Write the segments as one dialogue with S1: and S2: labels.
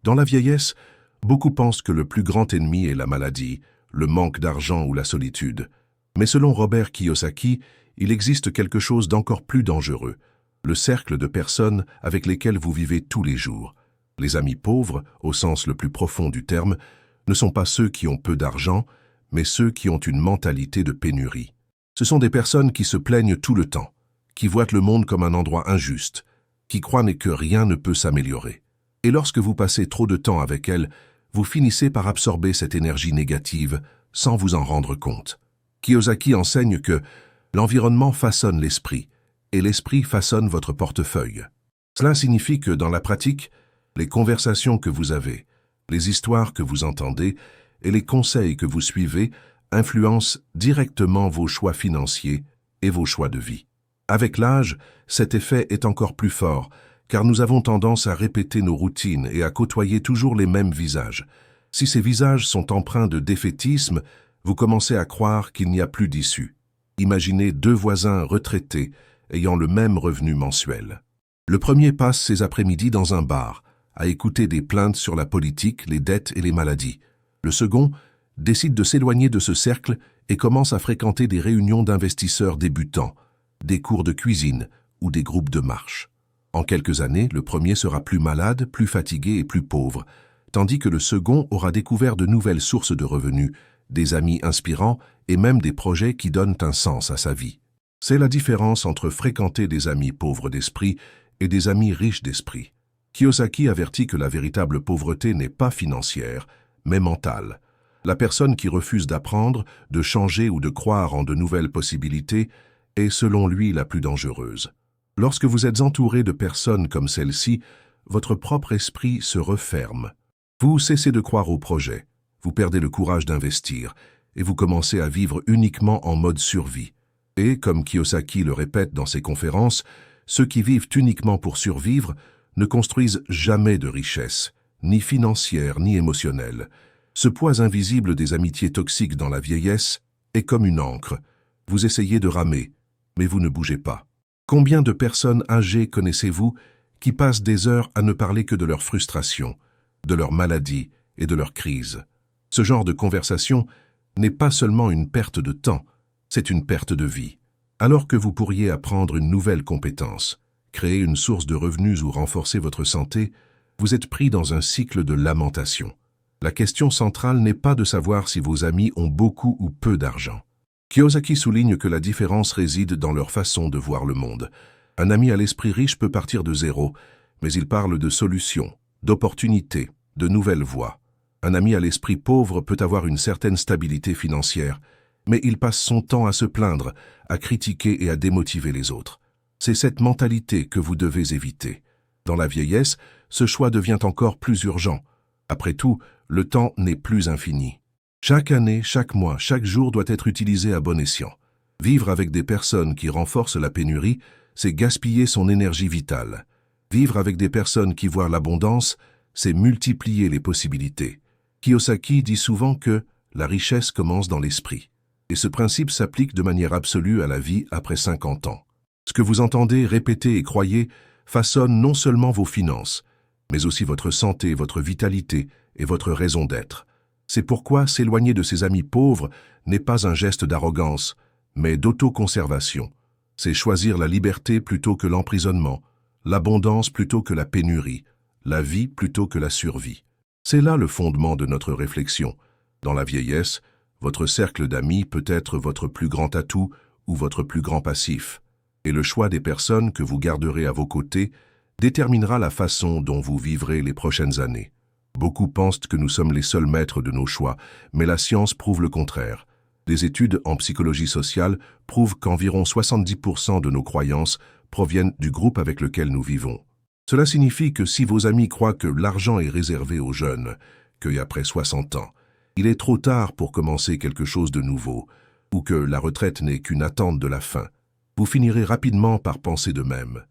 S1: Dans la vieillesse, beaucoup pensent que le plus grand ennemi est la maladie, le manque d'argent ou la solitude. Mais selon Robert Kiyosaki, il existe quelque chose d'encore plus dangereux, le cercle de personnes avec lesquelles vous vivez tous les jours. Les amis pauvres, au sens le plus profond du terme, ne sont pas ceux qui ont peu d'argent, mais ceux qui ont une mentalité de pénurie. Ce sont des personnes qui se plaignent tout le temps, qui voient le monde comme un endroit injuste, qui croient que rien ne peut s'améliorer. Et lorsque vous passez trop de temps avec elles, vous finissez par absorber cette énergie négative sans vous en rendre compte. Kiyosaki enseigne que l'environnement façonne l'esprit, et l'esprit façonne votre portefeuille. Cela signifie que, dans la pratique, les conversations que vous avez, les histoires que vous entendez et les conseils que vous suivez influencent directement vos choix financiers et vos choix de vie. Avec l'âge, cet effet est encore plus fort, car nous avons tendance à répéter nos routines et à côtoyer toujours les mêmes visages. Si ces visages sont empreints de défaitisme, vous commencez à croire qu'il n'y a plus d'issue. Imaginez deux voisins retraités ayant le même revenu mensuel. Le premier passe ses après-midi dans un bar, à écouter des plaintes sur la politique, les dettes et les maladies. Le second décide de s'éloigner de ce cercle et commence à fréquenter des réunions d'investisseurs débutants, des cours de cuisine ou des groupes de marche. En quelques années, le premier sera plus malade, plus fatigué et plus pauvre, tandis que le second aura découvert de nouvelles sources de revenus, des amis inspirants et même des projets qui donnent un sens à sa vie. C'est la différence entre fréquenter des amis pauvres d'esprit et des amis riches d'esprit. Kiyosaki avertit que la véritable pauvreté n'est pas financière, mais mentale. La personne qui refuse d'apprendre, de changer ou de croire en de nouvelles possibilités est, selon lui, la plus dangereuse. Lorsque vous êtes entouré de personnes comme celle-ci, votre propre esprit se referme. Vous cessez de croire au projet, vous perdez le courage d'investir et vous commencez à vivre uniquement en mode survie. Et, comme Kiyosaki le répète dans ses conférences, ceux qui vivent uniquement pour survivre ne construisent jamais de richesse, ni financière ni émotionnelle. Ce poids invisible des amitiés toxiques dans la vieillesse est comme une ancre. Vous essayez de ramer, mais vous ne bougez pas. Combien de personnes âgées connaissez-vous qui passent des heures à ne parler que de leurs frustrations, de leurs maladies et de leurs crises? Ce genre de conversation n'est pas seulement une perte de temps, c'est une perte de vie. Alors que vous pourriez apprendre une nouvelle compétence, créer une source de revenus ou renforcer votre santé, vous êtes pris dans un cycle de lamentation. La question centrale n'est pas de savoir si vos amis ont beaucoup ou peu d'argent. Kiyosaki souligne que la différence réside dans leur façon de voir le monde. Un ami à l'esprit riche peut partir de zéro, mais il parle de solutions, d'opportunités, de nouvelles voies. Un ami à l'esprit pauvre peut avoir une certaine stabilité financière, mais il passe son temps à se plaindre, à critiquer et à démotiver les autres. C'est cette mentalité que vous devez éviter. Dans la vieillesse, ce choix devient encore plus urgent. Après tout, le temps n'est plus infini. Chaque année, chaque mois, chaque jour doit être utilisé à bon escient. Vivre avec des personnes qui renforcent la pénurie, c'est gaspiller son énergie vitale. Vivre avec des personnes qui voient l'abondance, c'est multiplier les possibilités. Kiyosaki dit souvent que la richesse commence dans l'esprit. Et ce principe s'applique de manière absolue à la vie après 50 ans. Ce que vous entendez, répétez et croyez façonne non seulement vos finances, mais aussi votre santé, votre vitalité et votre raison d'être. C'est pourquoi s'éloigner de ses amis pauvres n'est pas un geste d'arrogance, mais d'autoconservation. C'est choisir la liberté plutôt que l'emprisonnement, l'abondance plutôt que la pénurie, la vie plutôt que la survie. C'est là le fondement de notre réflexion. Dans la vieillesse, votre cercle d'amis peut être votre plus grand atout ou votre plus grand passif. Et le choix des personnes que vous garderez à vos côtés déterminera la façon dont vous vivrez les prochaines années. Beaucoup pensent que nous sommes les seuls maîtres de nos choix, mais la science prouve le contraire. Des études en psychologie sociale prouvent qu'environ 70% de nos croyances proviennent du groupe avec lequel nous vivons. Cela signifie que si vos amis croient que l'argent est réservé aux jeunes, qu'après 60 ans, il est trop tard pour commencer quelque chose de nouveau, ou que la retraite n'est qu'une attente de la fin, vous finirez rapidement par penser de même.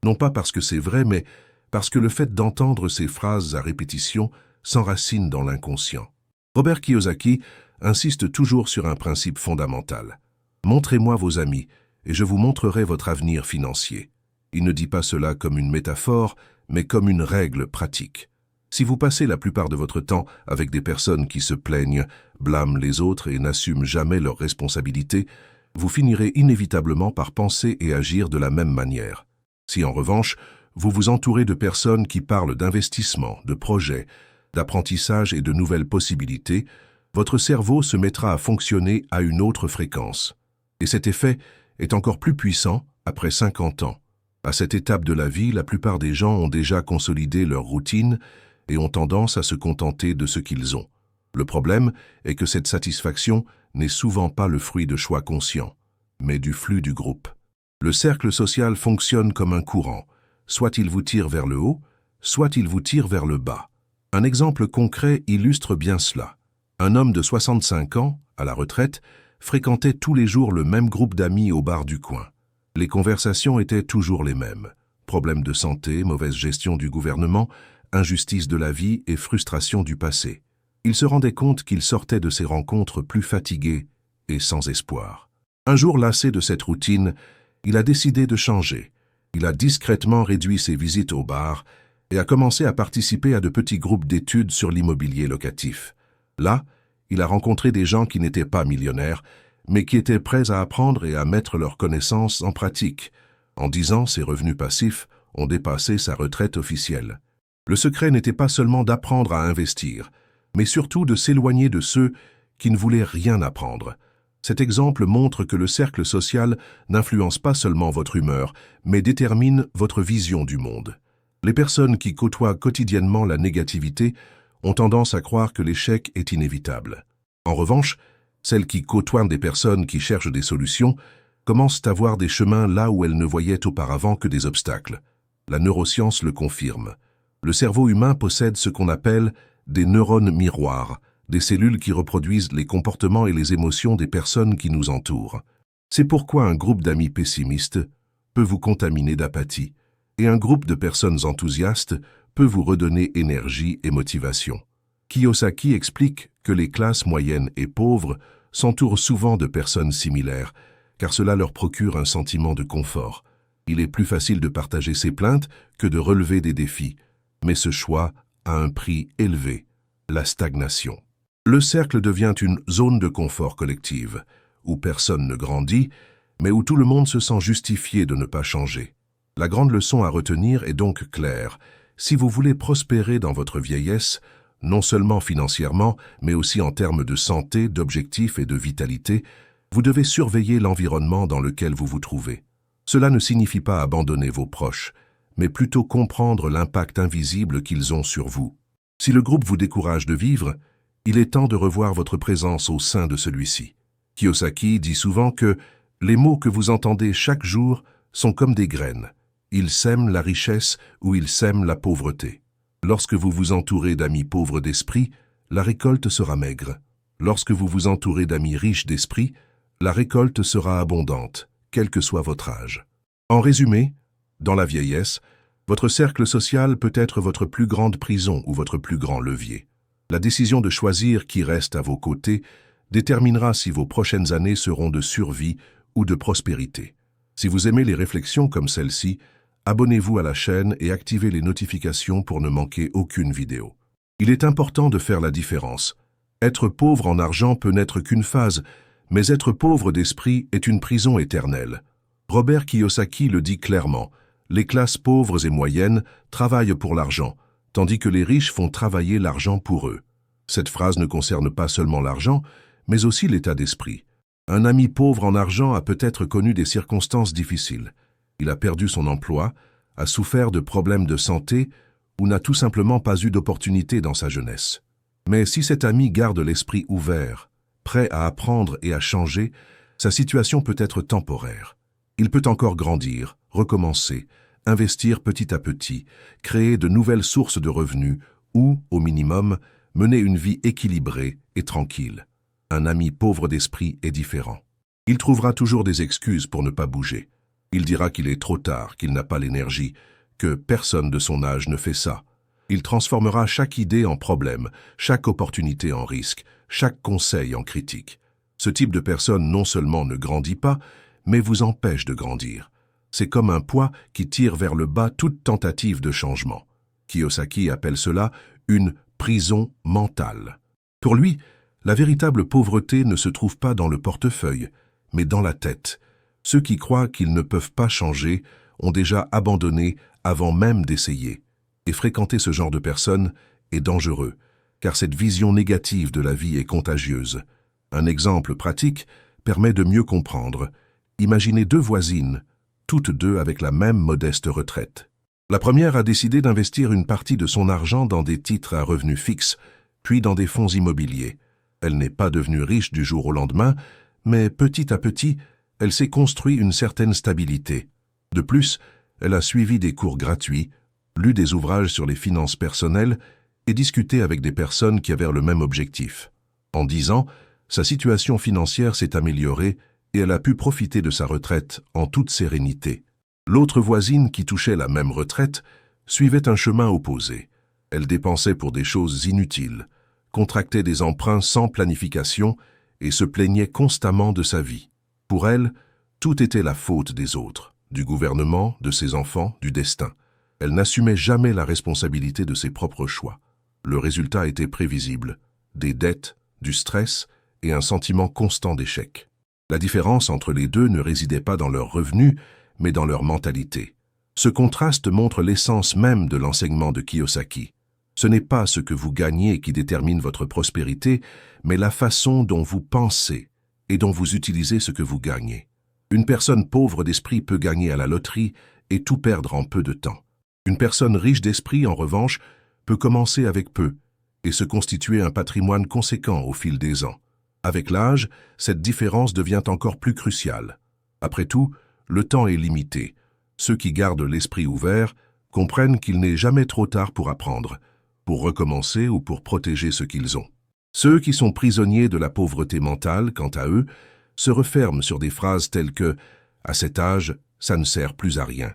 S1: Non pas parce que c'est vrai, mais parce que le fait d'entendre ces phrases à répétition s'enracine dans l'inconscient. Robert Kiyosaki insiste toujours sur un principe fondamental. Montrez-moi vos amis, et je vous montrerai votre avenir financier. Il ne dit pas cela comme une métaphore, mais comme une règle pratique. Si vous passez la plupart de votre temps avec des personnes qui se plaignent, blâment les autres et n'assument jamais leurs responsabilités, vous finirez inévitablement par penser et agir de la même manière. Si en revanche, vous vous entourez de personnes qui parlent d'investissement, de projets, d'apprentissage et de nouvelles possibilités, votre cerveau se mettra à fonctionner à une autre fréquence. Et cet effet est encore plus puissant après 50 ans. À cette étape de la vie, la plupart des gens ont déjà consolidé leur routine et ont tendance à se contenter de ce qu'ils ont. Le problème est que cette satisfaction n'est souvent pas le fruit de choix conscients, mais du flux du groupe. Le cercle social fonctionne comme un courant. Soit il vous tire vers le haut, soit il vous tire vers le bas. Un exemple concret illustre bien cela. Un homme de 65 ans, à la retraite, fréquentait tous les jours le même groupe d'amis au bar du coin. Les conversations étaient toujours les mêmes. Problèmes de santé, mauvaise gestion du gouvernement, injustice de la vie et frustration du passé. Il se rendait compte qu'il sortait de ces rencontres plus fatigué et sans espoir. Un jour lassé de cette routine, il a décidé de changer. Il a discrètement réduit ses visites au bar et a commencé à participer à de petits groupes d'études sur l'immobilier locatif. Là, il a rencontré des gens qui n'étaient pas millionnaires, mais qui étaient prêts à apprendre et à mettre leurs connaissances en pratique. En 10 ans, ses revenus passifs ont dépassé sa retraite officielle. Le secret n'était pas seulement d'apprendre à investir, mais surtout de s'éloigner de ceux qui ne voulaient rien apprendre. Cet exemple montre que le cercle social n'influence pas seulement votre humeur, mais détermine votre vision du monde. Les personnes qui côtoient quotidiennement la négativité ont tendance à croire que l'échec est inévitable. En revanche, celles qui côtoient des personnes qui cherchent des solutions commencent à voir des chemins là où elles ne voyaient auparavant que des obstacles. La neuroscience le confirme. Le cerveau humain possède ce qu'on appelle des neurones miroirs, des cellules qui reproduisent les comportements et les émotions des personnes qui nous entourent. C'est pourquoi un groupe d'amis pessimistes peut vous contaminer d'apathie, et un groupe de personnes enthousiastes peut vous redonner énergie et motivation. Kiyosaki explique que les classes moyennes et pauvres s'entourent souvent de personnes similaires, car cela leur procure un sentiment de confort. Il est plus facile de partager ses plaintes que de relever des défis, mais ce choix a un prix élevé, la stagnation. Le cercle devient une zone de confort collective, où personne ne grandit, mais où tout le monde se sent justifié de ne pas changer. La grande leçon à retenir est donc claire. Si vous voulez prospérer dans votre vieillesse, non seulement financièrement, mais aussi en termes de santé, d'objectifs et de vitalité, vous devez surveiller l'environnement dans lequel vous vous trouvez. Cela ne signifie pas abandonner vos proches, mais plutôt comprendre l'impact invisible qu'ils ont sur vous. Si le groupe vous décourage de vivre, il est temps de revoir votre présence au sein de celui-ci. Kiyosaki dit souvent que les mots que vous entendez chaque jour sont comme des graines. Ils sèment la richesse ou ils sèment la pauvreté. Lorsque vous vous entourez d'amis pauvres d'esprit, la récolte sera maigre. Lorsque vous vous entourez d'amis riches d'esprit, la récolte sera abondante, quel que soit votre âge. En résumé, dans la vieillesse, votre cercle social peut être votre plus grande prison ou votre plus grand levier. La décision de choisir qui reste à vos côtés déterminera si vos prochaines années seront de survie ou de prospérité. Si vous aimez les réflexions comme celle-ci, abonnez-vous à la chaîne et activez les notifications pour ne manquer aucune vidéo. Il est important de faire la différence. Être pauvre en argent peut n'être qu'une phase, mais être pauvre d'esprit est une prison éternelle. Robert Kiyosaki le dit clairement, les classes pauvres et moyennes travaillent pour l'argent, tandis que les riches font travailler l'argent pour eux. Cette phrase ne concerne pas seulement l'argent, mais aussi l'état d'esprit. Un ami pauvre en argent a peut-être connu des circonstances difficiles. Il a perdu son emploi, a souffert de problèmes de santé ou n'a tout simplement pas eu d'opportunité dans sa jeunesse. Mais si cet ami garde l'esprit ouvert, prêt à apprendre et à changer, sa situation peut être temporaire. Il peut encore grandir, recommencer, investir petit à petit, créer de nouvelles sources de revenus ou, au minimum, mener une vie équilibrée et tranquille. Un ami pauvre d'esprit est différent. Il trouvera toujours des excuses pour ne pas bouger. Il dira qu'il est trop tard, qu'il n'a pas l'énergie, que personne de son âge ne fait ça. Il transformera chaque idée en problème, chaque opportunité en risque, chaque conseil en critique. Ce type de personne non seulement ne grandit pas, mais vous empêche de grandir. C'est comme un poids qui tire vers le bas toute tentative de changement. Kiyosaki appelle cela une prison mentale. Pour lui, la véritable pauvreté ne se trouve pas dans le portefeuille, mais dans la tête. Ceux qui croient qu'ils ne peuvent pas changer ont déjà abandonné avant même d'essayer. Et fréquenter ce genre de personnes est dangereux, car cette vision négative de la vie est contagieuse. Un exemple pratique permet de mieux comprendre. Imaginez deux voisines, toutes deux avec la même modeste retraite. La première a décidé d'investir une partie de son argent dans des titres à revenus fixes, puis dans des fonds immobiliers. Elle n'est pas devenue riche du jour au lendemain, mais petit à petit, elle s'est construit une certaine stabilité. De plus, elle a suivi des cours gratuits, lu des ouvrages sur les finances personnelles et discuté avec des personnes qui avaient le même objectif. En 10 ans, sa situation financière s'est améliorée et elle a pu profiter de sa retraite en toute sérénité. L'autre voisine qui touchait la même retraite suivait un chemin opposé. Elle dépensait pour des choses inutiles, contractait des emprunts sans planification et se plaignait constamment de sa vie. Pour elle, tout était la faute des autres, du gouvernement, de ses enfants, du destin. Elle n'assumait jamais la responsabilité de ses propres choix. Le résultat était prévisible, des dettes, du stress et un sentiment constant d'échec. La différence entre les deux ne résidait pas dans leurs revenus, mais dans leur mentalité. Ce contraste montre l'essence même de l'enseignement de Kiyosaki. Ce n'est pas ce que vous gagnez qui détermine votre prospérité, mais la façon dont vous pensez et dont vous utilisez ce que vous gagnez. Une personne pauvre d'esprit peut gagner à la loterie et tout perdre en peu de temps. Une personne riche d'esprit, en revanche, peut commencer avec peu et se constituer un patrimoine conséquent au fil des ans. Avec l'âge, cette différence devient encore plus cruciale. Après tout, le temps est limité. Ceux qui gardent l'esprit ouvert comprennent qu'il n'est jamais trop tard pour apprendre, pour recommencer ou pour protéger ce qu'ils ont. Ceux qui sont prisonniers de la pauvreté mentale, quant à eux, se referment sur des phrases telles que « à cet âge, ça ne sert plus à rien.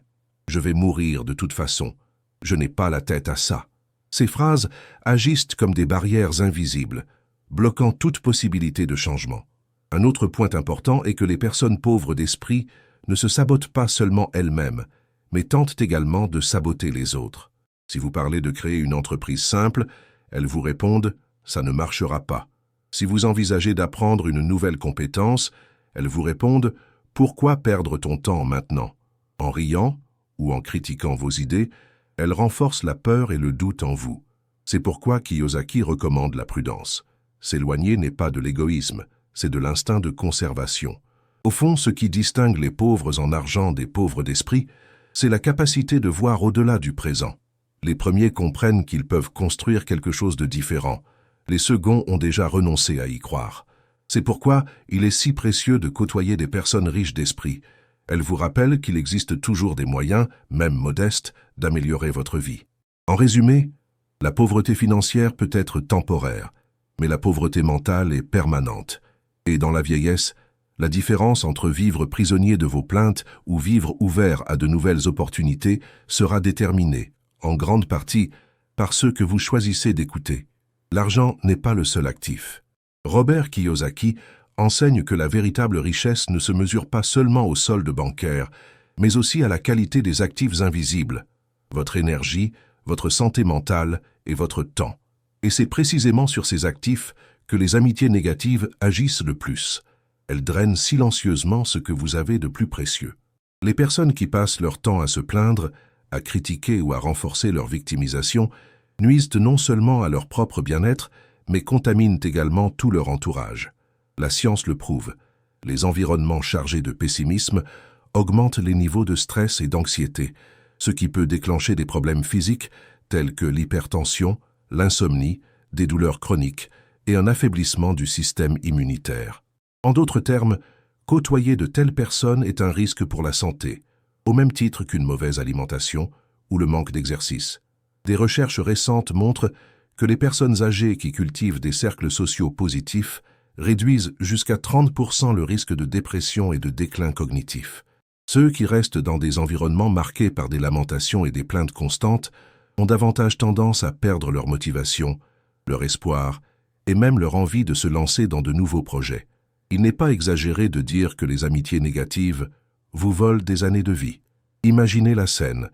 S1: Je vais mourir de toute façon. Je n'ai pas la tête à ça. » Ces phrases agissent comme des barrières invisibles, bloquant toute possibilité de changement. Un autre point important est que les personnes pauvres d'esprit ne se sabotent pas seulement elles-mêmes, mais tentent également de saboter les autres. Si vous parlez de créer une entreprise simple, elles vous répondent « ça ne marchera pas ». Si vous envisagez d'apprendre une nouvelle compétence, elles vous répondent « pourquoi perdre ton temps maintenant ?» En riant ou en critiquant vos idées, elles renforcent la peur et le doute en vous. C'est pourquoi Kiyosaki recommande la prudence. S'éloigner n'est pas de l'égoïsme, c'est de l'instinct de conservation. Au fond, ce qui distingue les pauvres en argent des pauvres d'esprit, c'est la capacité de voir au-delà du présent. Les premiers comprennent qu'ils peuvent construire quelque chose de différent. Les seconds ont déjà renoncé à y croire. C'est pourquoi il est si précieux de côtoyer des personnes riches d'esprit. Elles vous rappellent qu'il existe toujours des moyens, même modestes, d'améliorer votre vie. En résumé, la pauvreté financière peut être temporaire, mais la pauvreté mentale est permanente. Et dans la vieillesse, la différence entre vivre prisonnier de vos plaintes ou vivre ouvert à de nouvelles opportunités sera déterminée, en grande partie, par ceux que vous choisissez d'écouter. L'argent n'est pas le seul actif. Robert Kiyosaki enseigne que la véritable richesse ne se mesure pas seulement au solde bancaire, mais aussi à la qualité des actifs invisibles, votre énergie, votre santé mentale et votre temps. Et c'est précisément sur ces actifs que les amitiés négatives agissent le plus. Elles drainent silencieusement ce que vous avez de plus précieux. Les personnes qui passent leur temps à se plaindre, à critiquer ou à renforcer leur victimisation, nuisent non seulement à leur propre bien-être, mais contaminent également tout leur entourage. La science le prouve. Les environnements chargés de pessimisme augmentent les niveaux de stress et d'anxiété, ce qui peut déclencher des problèmes physiques tels que l'hypertension, l'insomnie, des douleurs chroniques et un affaiblissement du système immunitaire. En d'autres termes, côtoyer de telles personnes est un risque pour la santé, au même titre qu'une mauvaise alimentation ou le manque d'exercice. Des recherches récentes montrent que les personnes âgées qui cultivent des cercles sociaux positifs réduisent jusqu'à 30% le risque de dépression et de déclin cognitif. Ceux qui restent dans des environnements marqués par des lamentations et des plaintes constantes ont davantage tendance à perdre leur motivation, leur espoir et même leur envie de se lancer dans de nouveaux projets. Il n'est pas exagéré de dire que les amitiés négatives vous volent des années de vie. Imaginez la scène.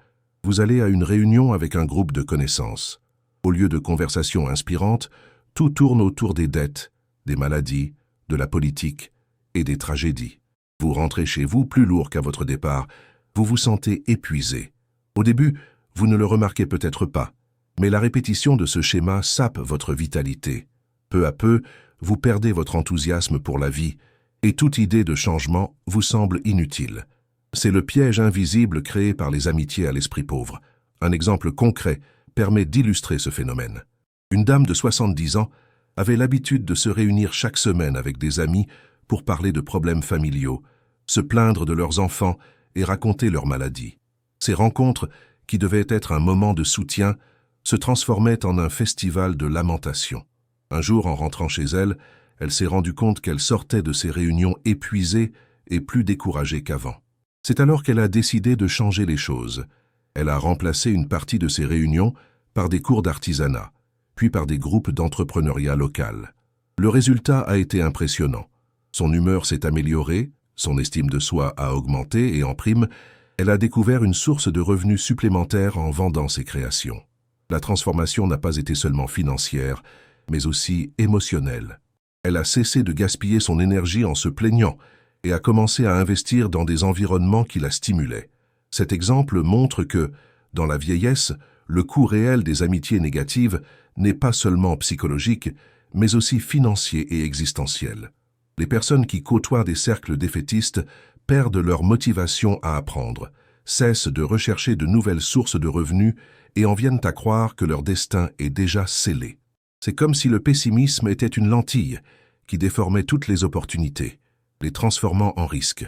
S1: Vous allez à une réunion avec un groupe de connaissances. Au lieu de conversations inspirantes, tout tourne autour des dettes, des maladies, de la politique et des tragédies. Vous rentrez chez vous plus lourd qu'à votre départ, vous vous sentez épuisé. Au début, vous ne le remarquez peut-être pas, mais la répétition de ce schéma sape votre vitalité. Peu à peu, vous perdez votre enthousiasme pour la vie, et toute idée de changement vous semble inutile. C'est le piège invisible créé par les amitiés à l'esprit pauvre. Un exemple concret permet d'illustrer ce phénomène. Une dame de 70 ans avait l'habitude de se réunir chaque semaine avec des amis pour parler de problèmes familiaux, se plaindre de leurs enfants et raconter leurs maladies. Ces rencontres, qui devaient être un moment de soutien, se transformaient en un festival de lamentation. Un jour, en rentrant chez elle, elle s'est rendue compte qu'elle sortait de ces réunions épuisée et plus découragée qu'avant. C'est alors qu'elle a décidé de changer les choses. Elle a remplacé une partie de ces réunions par des cours d'artisanat, puis par des groupes d'entrepreneuriat local. Le résultat a été impressionnant. Son humeur s'est améliorée, son estime de soi a augmenté et en prime, elle a découvert une source de revenus supplémentaires en vendant ses créations. La transformation n'a pas été seulement financière, mais aussi émotionnelle. Elle a cessé de gaspiller son énergie en se plaignant et a commencé à investir dans des environnements qui la stimulaient. Cet exemple montre que, dans la vieillesse, le coût réel des amitiés négatives n'est pas seulement psychologique, mais aussi financier et existentiel. Les personnes qui côtoient des cercles défaitistes perdent leur motivation à apprendre, cessent de rechercher de nouvelles sources de revenus et en viennent à croire que leur destin est déjà scellé. C'est comme si le pessimisme était une lentille qui déformait toutes les opportunités, les transformant en risques.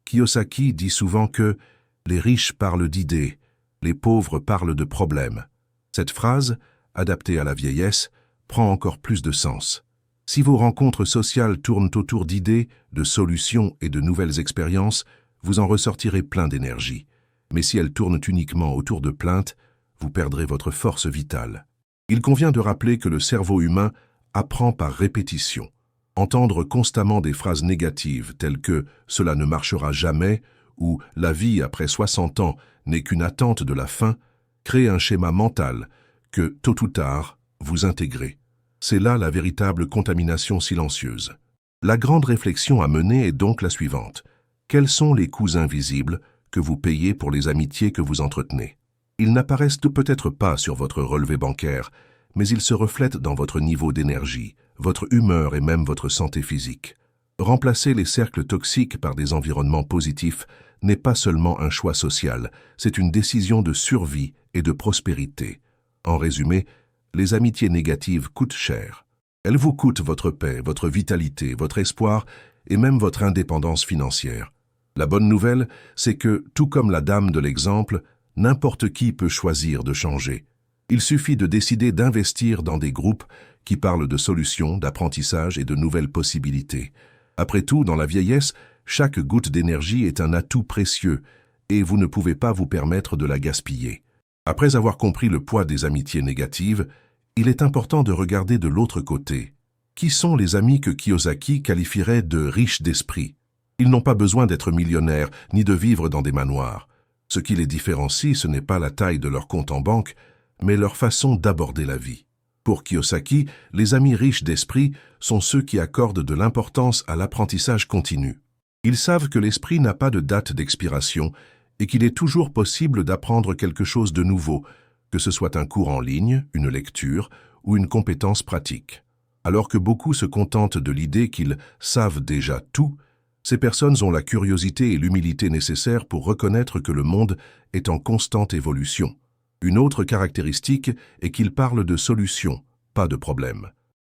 S1: Kiyosaki dit souvent que « les riches parlent d'idées, les pauvres parlent de problèmes ». Cette phrase, adaptée à la vieillesse, prend encore plus de sens. Si vos rencontres sociales tournent autour d'idées, de solutions et de nouvelles expériences, vous en ressortirez plein d'énergie. Mais si elles tournent uniquement autour de plaintes, vous perdrez votre force vitale. Il convient de rappeler que le cerveau humain apprend par répétition. Entendre constamment des phrases négatives telles que « cela ne marchera jamais » ou « la vie après 60 ans n'est qu'une attente de la fin » crée un schéma mental que, tôt ou tard, vous intégrez. C'est là la véritable contamination silencieuse. La grande réflexion à mener est donc la suivante. Quels sont les coûts invisibles que vous payez pour les amitiés que vous entretenez? Ils n'apparaissent peut-être pas sur votre relevé bancaire, mais ils se reflètent dans votre niveau d'énergie, votre humeur et même votre santé physique. Remplacer les cercles toxiques par des environnements positifs n'est pas seulement un choix social, c'est une décision de survie et de prospérité. En résumé, les amitiés négatives coûtent cher. Elles vous coûtent votre paix, votre vitalité, votre espoir et même votre indépendance financière. La bonne nouvelle, c'est que, tout comme la dame de l'exemple, n'importe qui peut choisir de changer. Il suffit de décider d'investir dans des groupes qui parlent de solutions, d'apprentissage et de nouvelles possibilités. Après tout, dans la vieillesse, chaque goutte d'énergie est un atout précieux et vous ne pouvez pas vous permettre de la gaspiller. Après avoir compris le poids des amitiés négatives, il est important de regarder de l'autre côté. Qui sont les amis que Kiyosaki qualifierait de riches d'esprit? Ils n'ont pas besoin d'être millionnaires ni de vivre dans des manoirs. Ce qui les différencie, ce n'est pas la taille de leur compte en banque, mais leur façon d'aborder la vie. Pour Kiyosaki, les amis riches d'esprit sont ceux qui accordent de l'importance à l'apprentissage continu. Ils savent que l'esprit n'a pas de date d'expiration et qu'il est toujours possible d'apprendre quelque chose de nouveau, que ce soit un cours en ligne, une lecture ou une compétence pratique. Alors que beaucoup se contentent de l'idée qu'ils savent déjà tout, ces personnes ont la curiosité et l'humilité nécessaires pour reconnaître que le monde est en constante évolution. Une autre caractéristique est qu'ils parlent de solutions, pas de problèmes.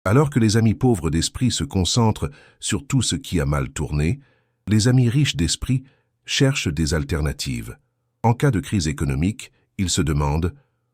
S1: Alors que les amis pauvres d'esprit se concentrent sur tout ce qui a mal tourné, les amis riches d'esprit cherchent des alternatives. En cas de crise économique, ils se demandent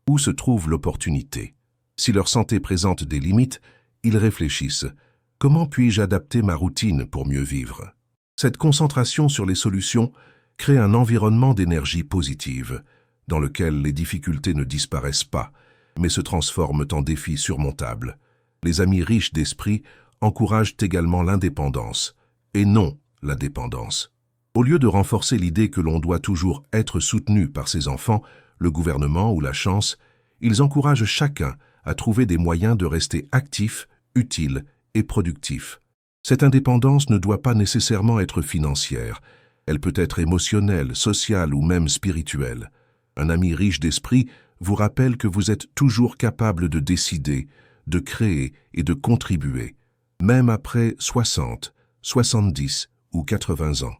S1: où se trouve l'opportunité. Si leur santé présente des limites, ils réfléchissent « Comment puis-je adapter ma routine pour mieux vivre ?» Cette concentration sur les solutions crée un environnement d'énergie positive, dans lequel les difficultés ne disparaissent pas, mais se transforment en défis surmontables. Les amis riches d'esprit encouragent également l'indépendance, et non la dépendance. Au lieu de renforcer l'idée que l'on doit toujours être soutenu par ses enfants, le gouvernement ou la chance, ils encouragent chacun à trouver des moyens de rester actifs, utiles et productifs. Cette indépendance ne doit pas nécessairement être financière. Elle peut être émotionnelle, sociale ou même spirituelle. Un ami riche d'esprit vous rappelle que vous êtes toujours capable de décider, de créer et de contribuer, même après 60, 70 ou 80 ans.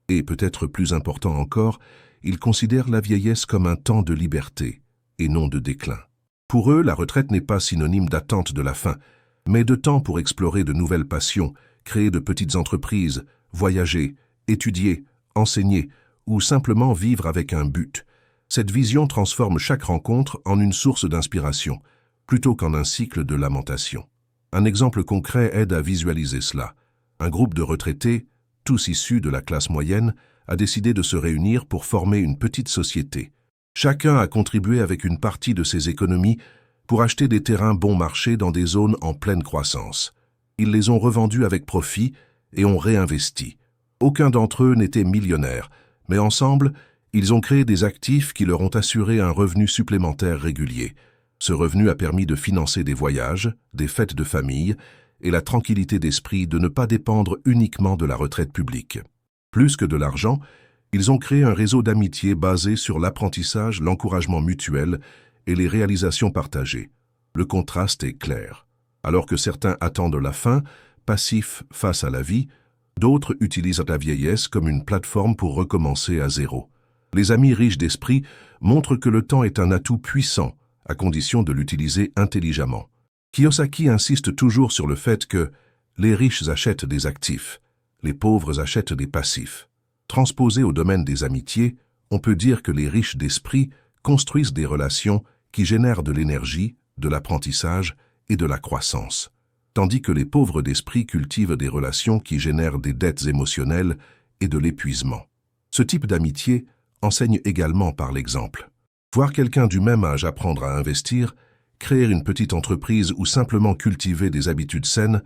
S1: Et peut-être plus important encore, ils considèrent la vieillesse comme un temps de liberté et non de déclin. Pour eux, la retraite n'est pas synonyme d'attente de la fin, mais de temps pour explorer de nouvelles passions, créer de petites entreprises, voyager, étudier, enseigner ou simplement vivre avec un but. Cette vision transforme chaque rencontre en une source d'inspiration, plutôt qu'en un cycle de lamentation. Un exemple concret aide à visualiser cela. Un groupe de retraités, tous issus de la classe moyenne, a décidé de se réunir pour former une petite société. Chacun a contribué avec une partie de ses économies pour acheter des terrains bon marché dans des zones en pleine croissance. Ils les ont revendus avec profit et ont réinvesti. Aucun d'entre eux n'était millionnaire, mais ensemble, ils ont créé des actifs qui leur ont assuré un revenu supplémentaire régulier. Ce revenu a permis de financer des voyages, des fêtes de famille et la tranquillité d'esprit de ne pas dépendre uniquement de la retraite publique. Plus que de l'argent, ils ont créé un réseau d'amitié basé sur l'apprentissage, l'encouragement mutuel et les réalisations partagées. Le contraste est clair. Alors que certains attendent la fin, passifs face à la vie, d'autres utilisent la vieillesse comme une plateforme pour recommencer à zéro. Les amis riches d'esprit montrent que le temps est un atout puissant, à condition de l'utiliser intelligemment. Kiyosaki insiste toujours sur le fait que les riches achètent des actifs, les pauvres achètent des passifs. Transposé au domaine des amitiés, on peut dire que les riches d'esprit construisent des relations qui génèrent de l'énergie, de l'apprentissage et de la croissance, tandis que les pauvres d'esprit cultivent des relations qui génèrent des dettes émotionnelles et de l'épuisement. Ce type d'amitié enseigne également par l'exemple. Voir quelqu'un du même âge apprendre à investir, créer une petite entreprise ou simplement cultiver des habitudes saines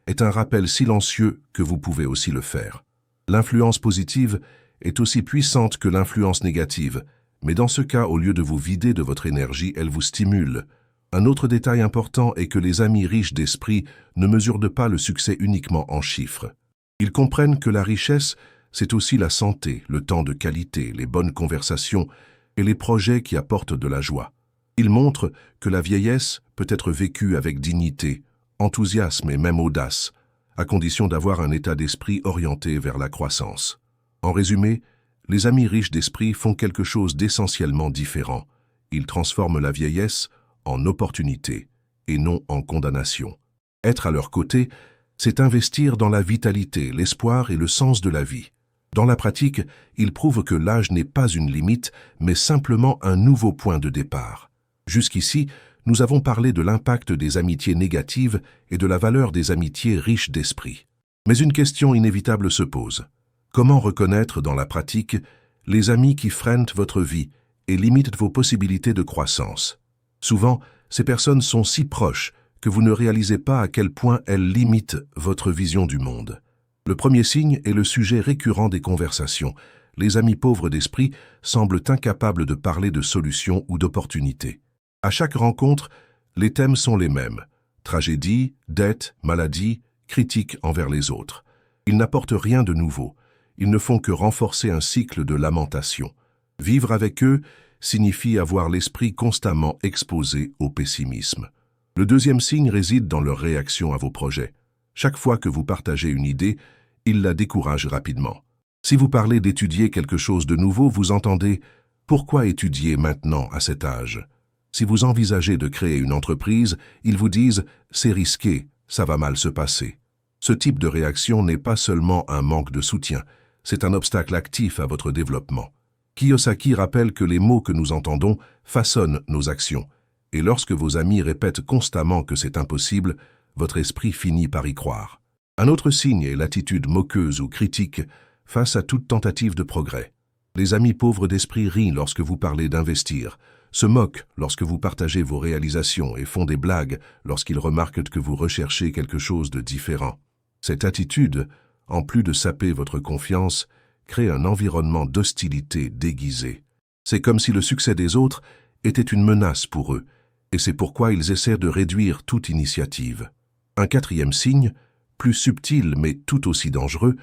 S1: est un rappel silencieux que vous pouvez aussi le faire. L'influence positive est aussi puissante que l'influence négative, mais dans ce cas, au lieu de vous vider de votre énergie, elle vous stimule. Un autre détail important est que les amis riches d'esprit ne mesurent pas le succès uniquement en chiffres. Ils comprennent que la richesse, c'est aussi la santé, le temps de qualité, les bonnes conversations et les projets qui apportent de la joie. Ils montrent que la vieillesse peut être vécue avec dignité, enthousiasme et même audace, à condition d'avoir un état d'esprit orienté vers la croissance. En résumé, les amis riches d'esprit font quelque chose d'essentiellement différent. Ils transforment la vieillesse en opportunité et non en condamnation. Être à leur côté, c'est investir dans la vitalité, l'espoir et le sens de la vie. Dans la pratique, ils prouvent que l'âge n'est pas une limite, mais simplement un nouveau point de départ. Jusqu'ici, nous avons parlé de l'impact des amitiés négatives et de la valeur des amitiés riches d'esprit. Mais une question inévitable se pose. Comment reconnaître dans la pratique les amis qui freinent votre vie et limitent vos possibilités de croissance? Souvent, ces personnes sont si proches que vous ne réalisez pas à quel point elles limitent votre vision du monde. Le premier signe est le sujet récurrent des conversations. Les amis pauvres d'esprit semblent incapables de parler de solutions ou d'opportunités. À chaque rencontre, les thèmes sont les mêmes. Tragédie, dette, maladie, critiques envers les autres. Ils n'apportent rien de nouveau. Ils ne font que renforcer un cycle de lamentation. Vivre avec eux signifie avoir l'esprit constamment exposé au pessimisme. Le deuxième signe réside dans leur réaction à vos projets. Chaque fois que vous partagez une idée, ils la découragent rapidement. Si vous parlez d'étudier quelque chose de nouveau, vous entendez « Pourquoi étudier maintenant à cet âge ?» Si vous envisagez de créer une entreprise, ils vous disent « C'est risqué, ça va mal se passer ». Ce type de réaction n'est pas seulement un manque de soutien, c'est un obstacle actif à votre développement. Kiyosaki rappelle que les mots que nous entendons façonnent nos actions, et lorsque vos amis répètent constamment que c'est impossible, votre esprit finit par y croire. Un autre signe est l'attitude moqueuse ou critique face à toute tentative de progrès. Les amis pauvres d'esprit rient lorsque vous parlez d'investir, se moquent lorsque vous partagez vos réalisations et font des blagues lorsqu'ils remarquent que vous recherchez quelque chose de différent. Cette attitude, en plus de saper votre confiance, crée un environnement d'hostilité déguisée. C'est comme si le succès des autres était une menace pour eux, et c'est pourquoi ils essaient de réduire toute initiative. Un quatrième signe, plus subtil mais tout aussi dangereux,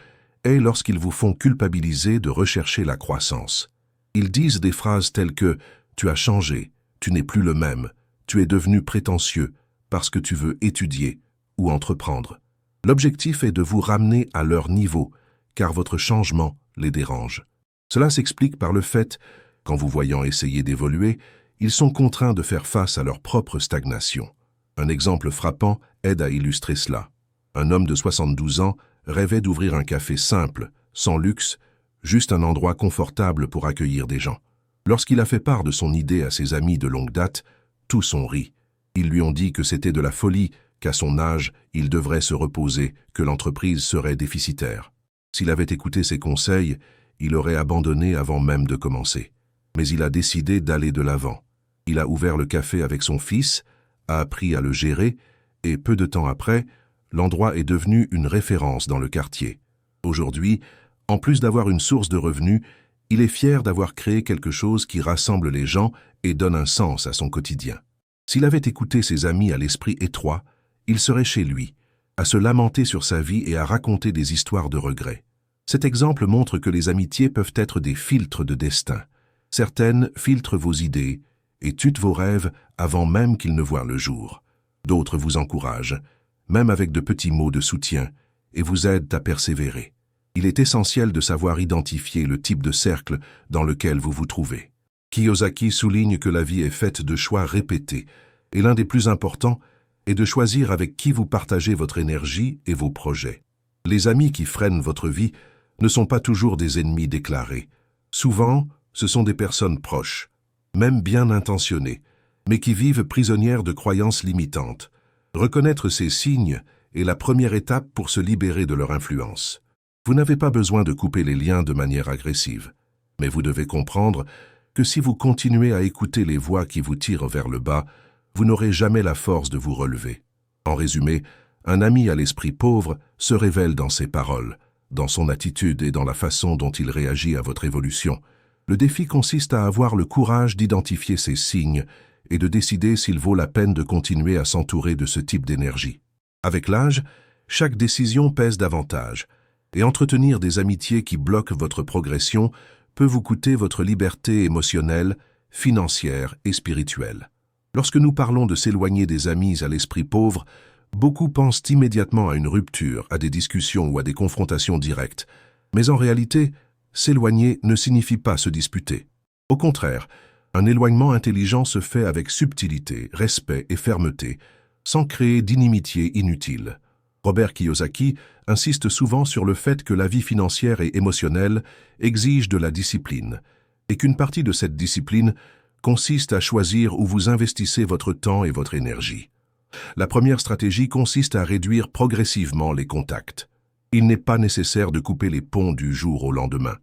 S1: est lorsqu'ils vous font culpabiliser de rechercher la croissance. Ils disent des phrases telles que « tu as changé, tu n'es plus le même, tu es devenu prétentieux parce que tu veux étudier ou entreprendre ». L'objectif est de vous ramener à leur niveau, car votre changement les dérange. Cela s'explique par le fait qu'en vous voyant essayer d'évoluer, ils sont contraints de faire face à leur propre stagnation. Un exemple frappant aide à illustrer cela. Un homme de 72 ans rêvait d'ouvrir un café simple, sans luxe, juste un endroit confortable pour accueillir des gens. Lorsqu'il a fait part de son idée à ses amis de longue date, tous ont ri. Ils lui ont dit que c'était de la folie, qu'à son âge, il devrait se reposer, que l'entreprise serait déficitaire. S'il avait écouté ses conseils, il aurait abandonné avant même de commencer. Mais il a décidé d'aller de l'avant. Il a ouvert le café avec son fils, a appris à le gérer, et peu de temps après, l'endroit est devenu une référence dans le quartier. Aujourd'hui, en plus d'avoir une source de revenus, il est fier d'avoir créé quelque chose qui rassemble les gens et donne un sens à son quotidien. S'il avait écouté ses amis à l'esprit étroit, il serait chez lui, à se lamenter sur sa vie et à raconter des histoires de regrets. Cet exemple montre que les amitiés peuvent être des filtres de destin. Certaines filtrent vos idées et tuent vos rêves avant même qu'ils ne voient le jour. D'autres vous encouragent, même avec de petits mots de soutien, et vous aident à persévérer. Il est essentiel de savoir identifier le type de cercle dans lequel vous vous trouvez. Kiyosaki souligne que la vie est faite de choix répétés, et l'un des plus importants est de choisir avec qui vous partagez votre énergie et vos projets. Les amis qui freinent votre vie ne sont pas toujours des ennemis déclarés. Souvent, ce sont des personnes proches, même bien intentionnées, mais qui vivent prisonnières de croyances limitantes. Reconnaître ces signes est la première étape pour se libérer de leur influence. Vous n'avez pas besoin de couper les liens de manière agressive, mais vous devez comprendre que si vous continuez à écouter les voix qui vous tirent vers le bas, vous n'aurez jamais la force de vous relever. En résumé, un ami à l'esprit pauvre se révèle dans ses paroles, dans son attitude et dans la façon dont il réagit à votre évolution. Le défi consiste à avoir le courage d'identifier ces signes et de décider s'il vaut la peine de continuer à s'entourer de ce type d'énergie. Avec l'âge, chaque décision pèse davantage, et entretenir des amitiés qui bloquent votre progression peut vous coûter votre liberté émotionnelle, financière et spirituelle. Lorsque nous parlons de s'éloigner des amis à l'esprit pauvre, beaucoup pensent immédiatement à une rupture, à des discussions ou à des confrontations directes. Mais en réalité, s'éloigner ne signifie pas se disputer. Au contraire, un éloignement intelligent se fait avec subtilité, respect et fermeté, sans créer d'inimitié inutile. Robert Kiyosaki insiste souvent sur le fait que la vie financière et émotionnelle exige de la discipline, et qu'une partie de cette discipline consiste à choisir où vous investissez votre temps et votre énergie. La première stratégie consiste à réduire progressivement les contacts. Il n'est pas nécessaire de couper les ponts du jour au lendemain.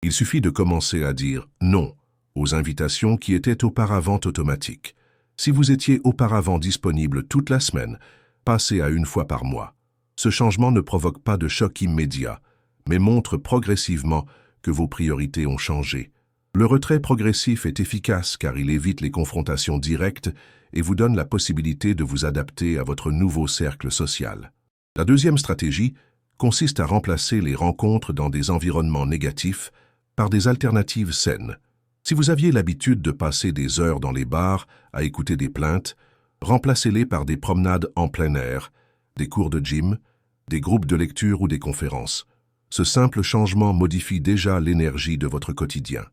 S1: Il suffit de commencer à dire « non » aux invitations qui étaient auparavant automatiques. Si vous étiez auparavant disponible toute la semaine, passez à une fois par mois. Ce changement ne provoque pas de choc immédiat, mais montre progressivement que vos priorités ont changé. Le retrait progressif est efficace car il évite les confrontations directes et vous donne la possibilité de vous adapter à votre nouveau cercle social. La deuxième stratégie consiste à remplacer les rencontres dans des environnements négatifs par des alternatives saines. Si vous aviez l'habitude de passer des heures dans les bars à écouter des plaintes, remplacez-les par des promenades en plein air, des cours de gym, des groupes de lecture ou des conférences. Ce simple changement modifie déjà l'énergie de votre quotidien.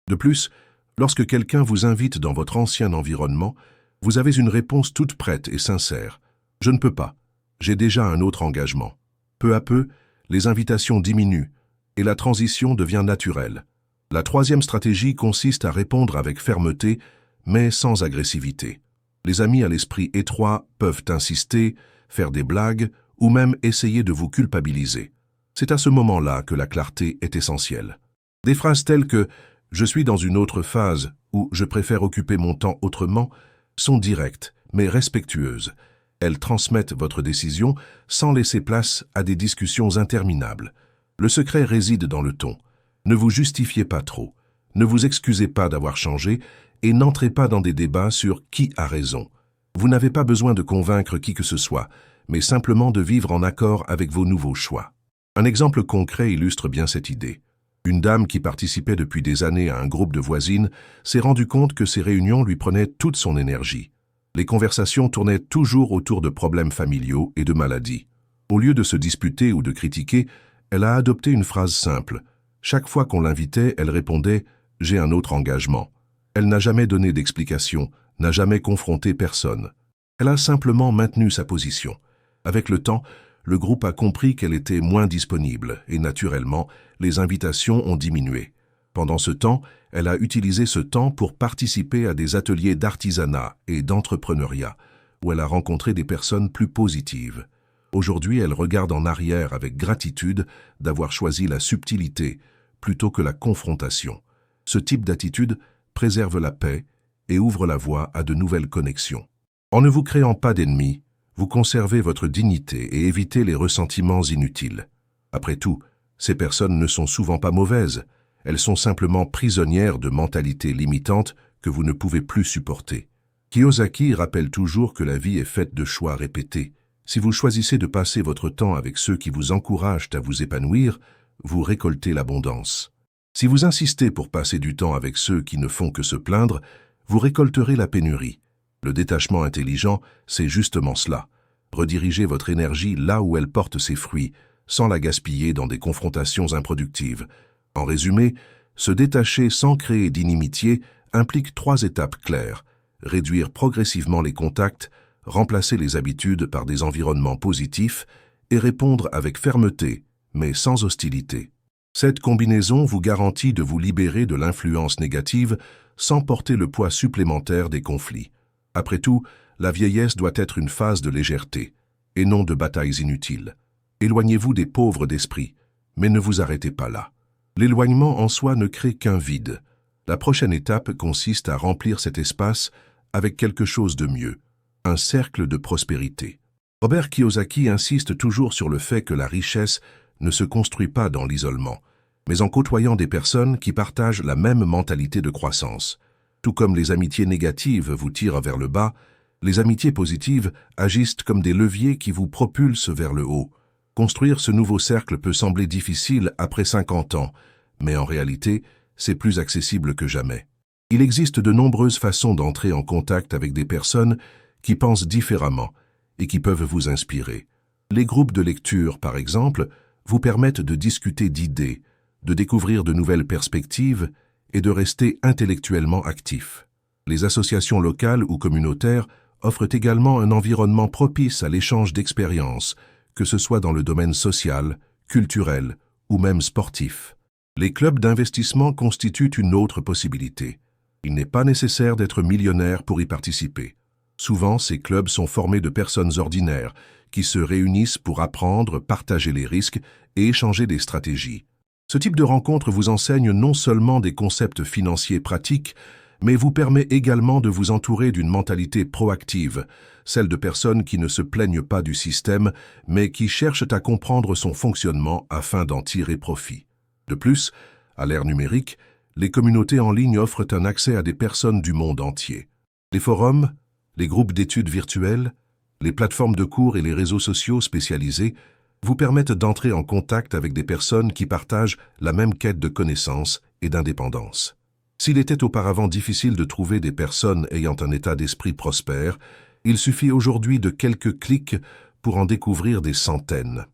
S1: De plus, lorsque quelqu'un vous invite dans votre ancien environnement, vous avez une réponse toute prête et sincère. « Je ne peux pas. J'ai déjà un autre engagement. » Peu à peu, les invitations diminuent et la transition devient naturelle. La troisième stratégie consiste à répondre avec fermeté, mais sans agressivité. Les amis à l'esprit étroit peuvent insister, faire des blagues ou même essayer de vous culpabiliser. C'est à ce moment-là que la clarté est essentielle. Des phrases telles que « je suis dans une autre phase » ou « je préfère occuper mon temps autrement » sont directes, mais respectueuses. Elles transmettent votre décision sans laisser place à des discussions interminables. Le secret réside dans le ton. Ne vous justifiez pas trop, ne vous excusez pas d'avoir changé et n'entrez pas dans des débats sur qui a raison. Vous n'avez pas besoin de convaincre qui que ce soit, mais simplement de vivre en accord avec vos nouveaux choix. Un exemple concret illustre bien cette idée. Une dame qui participait depuis des années à un groupe de voisines s'est rendue compte que ces réunions lui prenaient toute son énergie. Les conversations tournaient toujours autour de problèmes familiaux et de maladies. Au lieu de se disputer ou de critiquer, elle a adopté une phrase simple. Chaque fois qu'on l'invitait, elle répondait « J'ai un autre engagement ». Elle n'a jamais donné d'explication, n'a jamais confronté personne. Elle a simplement maintenu sa position. Avec le temps, le groupe a compris qu'elle était moins disponible et naturellement, les invitations ont diminué. Pendant ce temps, elle a utilisé ce temps pour participer à des ateliers d'artisanat et d'entrepreneuriat, où elle a rencontré des personnes plus positives. Aujourd'hui, elle regarde en arrière avec gratitude d'avoir choisi la subtilité plutôt que la confrontation. Ce type d'attitude préserve la paix et ouvre la voie à de nouvelles connexions. En ne vous créant pas d'ennemis, vous conservez votre dignité et évitez les ressentiments inutiles. Après tout, ces personnes ne sont souvent pas mauvaises, elles sont simplement prisonnières de mentalités limitantes que vous ne pouvez plus supporter. Kiyosaki rappelle toujours que la vie est faite de choix répétés. Si vous choisissez de passer votre temps avec ceux qui vous encouragent à vous épanouir, vous récoltez l'abondance. Si vous insistez pour passer du temps avec ceux qui ne font que se plaindre, vous récolterez la pénurie. Le détachement intelligent, c'est justement cela. Rediriger votre énergie là où elle porte ses fruits, sans la gaspiller dans des confrontations improductives. En résumé, se détacher sans créer d'inimitié implique 3 étapes claires. Réduire progressivement les contacts, remplacer les habitudes par des environnements positifs et répondre avec fermeté, mais sans hostilité. Cette combinaison vous garantit de vous libérer de l'influence négative sans porter le poids supplémentaire des conflits. Après tout, la vieillesse doit être une phase de légèreté, et non de batailles inutiles. Éloignez-vous des pauvres d'esprit, mais ne vous arrêtez pas là. L'éloignement en soi ne crée qu'un vide. La prochaine étape consiste à remplir cet espace avec quelque chose de mieux, un cercle de prospérité. Robert Kiyosaki insiste toujours sur le fait que la richesse ne se construit pas dans l'isolement, mais en côtoyant des personnes qui partagent la même mentalité de croissance. Tout comme les amitiés négatives vous tirent vers le bas, les amitiés positives agissent comme des leviers qui vous propulsent vers le haut. Construire ce nouveau cercle peut sembler difficile après 50 ans, mais en réalité, c'est plus accessible que jamais. Il existe de nombreuses façons d'entrer en contact avec des personnes qui pensent différemment et qui peuvent vous inspirer. Les groupes de lecture, par exemple, vous permettent de discuter d'idées, de découvrir de nouvelles perspectives et de rester intellectuellement actif. Les associations locales ou communautaires offrent également un environnement propice à l'échange d'expériences, que ce soit dans le domaine social, culturel ou même sportif. Les clubs d'investissement constituent une autre possibilité. Il n'est pas nécessaire d'être millionnaire pour y participer. Souvent, ces clubs sont formés de personnes ordinaires qui se réunissent pour apprendre, partager les risques et échanger des stratégies. Ce type de rencontre vous enseigne non seulement des concepts financiers pratiques, mais vous permet également de vous entourer d'une mentalité proactive, celle de personnes qui ne se plaignent pas du système, mais qui cherchent à comprendre son fonctionnement afin d'en tirer profit. De plus, à l'ère numérique, les communautés en ligne offrent un accès à des personnes du monde entier. Les forums, les groupes d'études virtuels, les plateformes de cours et les réseaux sociaux spécialisés vous permettent d'entrer en contact avec des personnes qui partagent la même quête de connaissance et d'indépendance. S'il était auparavant difficile de trouver des personnes ayant un état d'esprit prospère, il suffit aujourd'hui de quelques clics pour en découvrir des centaines.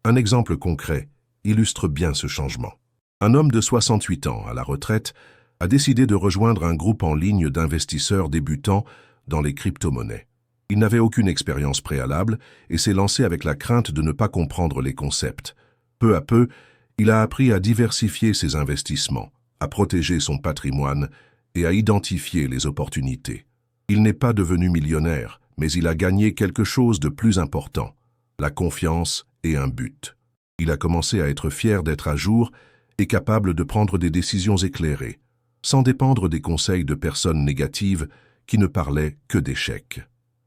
S1: Un exemple concret illustre bien ce changement. Un homme de 68 ans, à la retraite, a décidé de rejoindre un groupe en ligne d'investisseurs débutants dans les crypto-monnaies. Il n'avait aucune expérience préalable et s'est lancé avec la crainte de ne pas comprendre les concepts. Peu à peu, il a appris à diversifier ses investissements, à protéger son patrimoine et à identifier les opportunités. Il n'est pas devenu millionnaire, mais il a gagné quelque chose de plus important, la confiance et un but. Il a commencé à être fier d'être à jour et capable de prendre des décisions éclairées, sans dépendre des conseils de personnes négatives qui ne parlaient que d'échecs.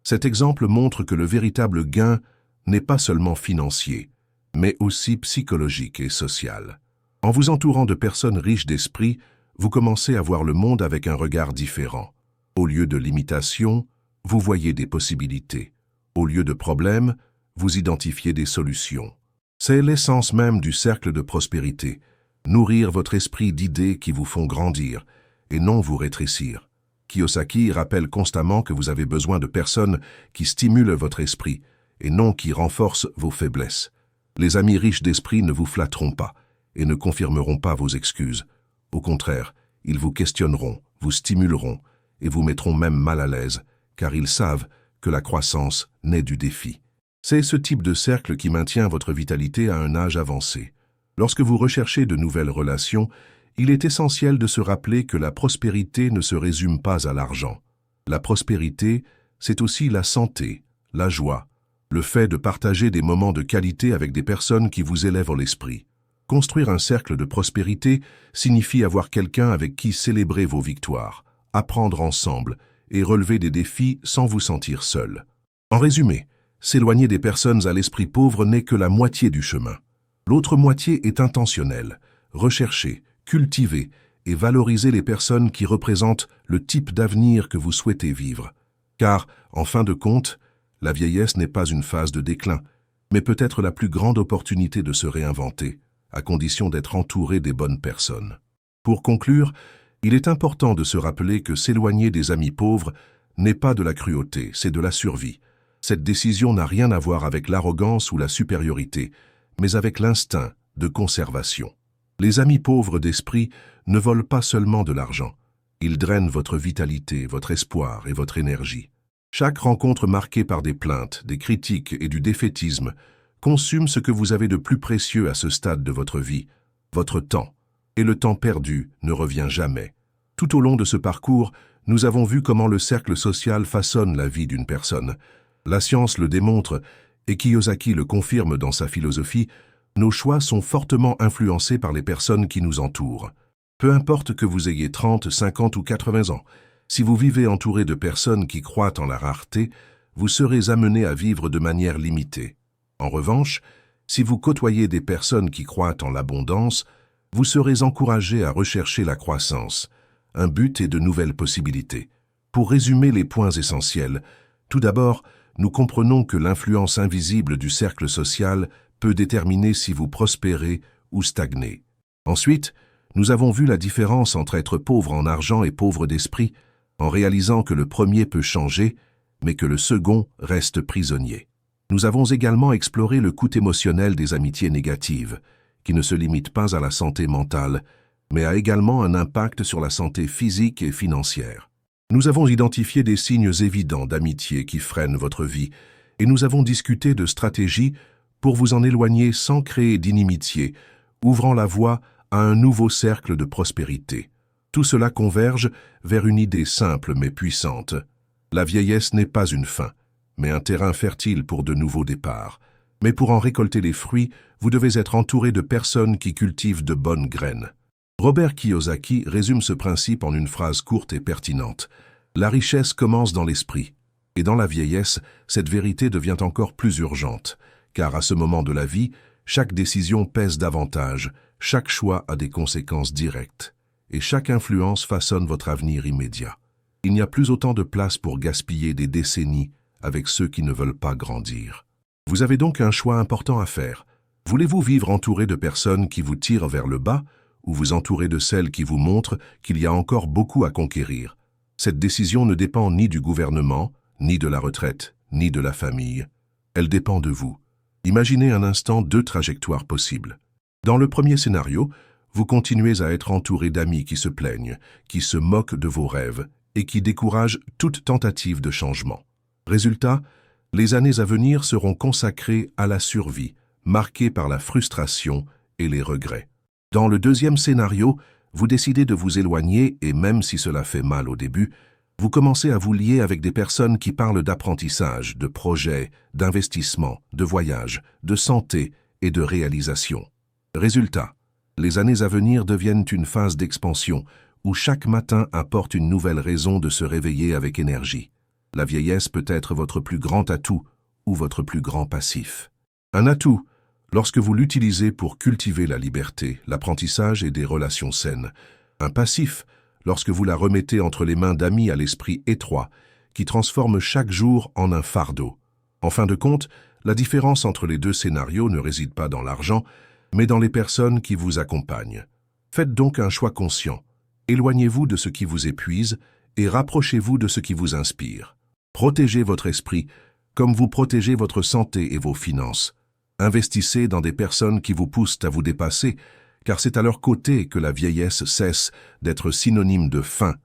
S1: Cet exemple montre que le véritable gain n'est pas seulement financier, mais aussi psychologique et social. En vous entourant de personnes riches d'esprit, vous commencez à voir le monde avec un regard différent. Au lieu de l'imitation, vous voyez des possibilités. Au lieu de problèmes, vous identifiez des solutions. C'est l'essence même du cercle de prospérité. Nourrir votre esprit d'idées qui vous font grandir et non vous rétrécir. Kiyosaki rappelle constamment que vous avez besoin de personnes qui stimulent votre esprit et non qui renforcent vos faiblesses. Les amis riches d'esprit ne vous flatteront pas et ne confirmeront pas vos excuses. Au contraire, ils vous questionneront, vous stimuleront et vous mettront même mal à l'aise, car ils savent que la croissance naît du défi. C'est ce type de cercle qui maintient votre vitalité à un âge avancé. Lorsque vous recherchez de nouvelles relations, il est essentiel de se rappeler que la prospérité ne se résume pas à l'argent. La prospérité, c'est aussi la santé, la joie, le fait de partager des moments de qualité avec des personnes qui vous élèvent l'esprit. Construire un cercle de prospérité signifie avoir quelqu'un avec qui célébrer vos victoires, apprendre ensemble et relever des défis sans vous sentir seul. En résumé, s'éloigner des personnes à l'esprit pauvre n'est que la moitié du chemin. L'autre moitié est intentionnelle. Rechercher, cultiver et valoriser les personnes qui représentent le type d'avenir que vous souhaitez vivre. Car, en fin de compte, la vieillesse n'est pas une phase de déclin, mais peut-être la plus grande opportunité de se réinventer, à condition d'être entouré des bonnes personnes. Pour conclure, il est important de se rappeler que s'éloigner des amis pauvres n'est pas de la cruauté, c'est de la survie. Cette décision n'a rien à voir avec l'arrogance ou la supériorité, mais avec l'instinct de conservation. Les amis pauvres d'esprit ne volent pas seulement de l'argent. Ils drainent votre vitalité, votre espoir et votre énergie. Chaque rencontre marquée par des plaintes, des critiques et du défaitisme consume ce que vous avez de plus précieux à ce stade de votre vie, votre temps. Et le temps perdu ne revient jamais. Tout au long de ce parcours, nous avons vu comment le cercle social façonne la vie d'une personne. La science le démontre, et Kiyosaki le confirme dans sa philosophie, nos choix sont fortement influencés par les personnes qui nous entourent. Peu importe que vous ayez 30, 50 ou 80 ans, si vous vivez entouré de personnes qui croient en la rareté, vous serez amené à vivre de manière limitée. En revanche, si vous côtoyez des personnes qui croient en l'abondance, vous serez encouragé à rechercher la croissance, un but et de nouvelles possibilités. Pour résumer les points essentiels, tout d'abord, nous comprenons que l'influence invisible du cercle social peut déterminer si vous prospérez ou stagnez. Ensuite, nous avons vu la différence entre être pauvre en argent et pauvre d'esprit, en réalisant que le premier peut changer, mais que le second reste prisonnier. Nous avons également exploré le coût émotionnel des amitiés négatives, qui ne se limite pas à la santé mentale, mais a également un impact sur la santé physique et financière. Nous avons identifié des signes évidents d'amitié qui freinent votre vie, et nous avons discuté de stratégies pour vous en éloigner sans créer d'inimitié, ouvrant la voie à un nouveau cercle de prospérité. Tout cela converge vers une idée simple mais puissante. La vieillesse n'est pas une fin, mais un terrain fertile pour de nouveaux départs. Mais pour en récolter les fruits, vous devez être entouré de personnes qui cultivent de bonnes graines. Robert Kiyosaki résume ce principe en une phrase courte et pertinente. La richesse commence dans l'esprit. Et dans la vieillesse, cette vérité devient encore plus urgente, car à ce moment de la vie, chaque décision pèse davantage, chaque choix a des conséquences directes, et chaque influence façonne votre avenir immédiat. Il n'y a plus autant de place pour gaspiller des décennies avec ceux qui ne veulent pas grandir. Vous avez donc un choix important à faire. Voulez-vous vivre entouré de personnes qui vous tirent vers le bas, ou vous entourer de celles qui vous montrent qu'il y a encore beaucoup à conquérir? Cette décision ne dépend ni du gouvernement, ni de la retraite, ni de la famille. Elle dépend de vous. Imaginez un instant deux trajectoires possibles. Dans le premier scénario, vous continuez à être entouré d'amis qui se plaignent, qui se moquent de vos rêves et qui découragent toute tentative de changement. Résultat, les années à venir seront consacrées à la survie, marquées par la frustration et les regrets. Dans le deuxième scénario, vous décidez de vous éloigner et même si cela fait mal au début, vous commencez à vous lier avec des personnes qui parlent d'apprentissage, de projets, d'investissement, de voyage, de santé et de réalisation. Résultat, les années à venir deviennent une phase d'expansion où chaque matin apporte une nouvelle raison de se réveiller avec énergie. La vieillesse peut être votre plus grand atout ou votre plus grand passif. Un atout, lorsque vous l'utilisez pour cultiver la liberté, l'apprentissage et des relations saines. Un passif, lorsque vous la remettez entre les mains d'amis à l'esprit étroit, qui transforment chaque jour en un fardeau. En fin de compte, la différence entre les deux scénarios ne réside pas dans l'argent, mais dans les personnes qui vous accompagnent. Faites donc un choix conscient. Éloignez-vous de ce qui vous épuise et rapprochez-vous de ce qui vous inspire. Protégez votre esprit comme vous protégez votre santé et vos finances. Investissez dans des personnes qui vous poussent à vous dépasser, car c'est à leur côté que la vieillesse cesse d'être synonyme de fin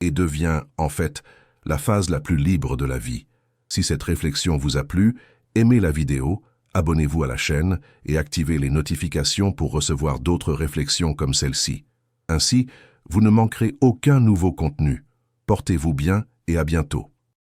S1: et devient, en fait, la phase la plus libre de la vie. Si cette réflexion vous a plu, aimez la vidéo, abonnez-vous à la chaîne et activez les notifications pour recevoir d'autres réflexions comme celle-ci. Ainsi, vous ne manquerez aucun nouveau contenu. Portez-vous bien et à bientôt.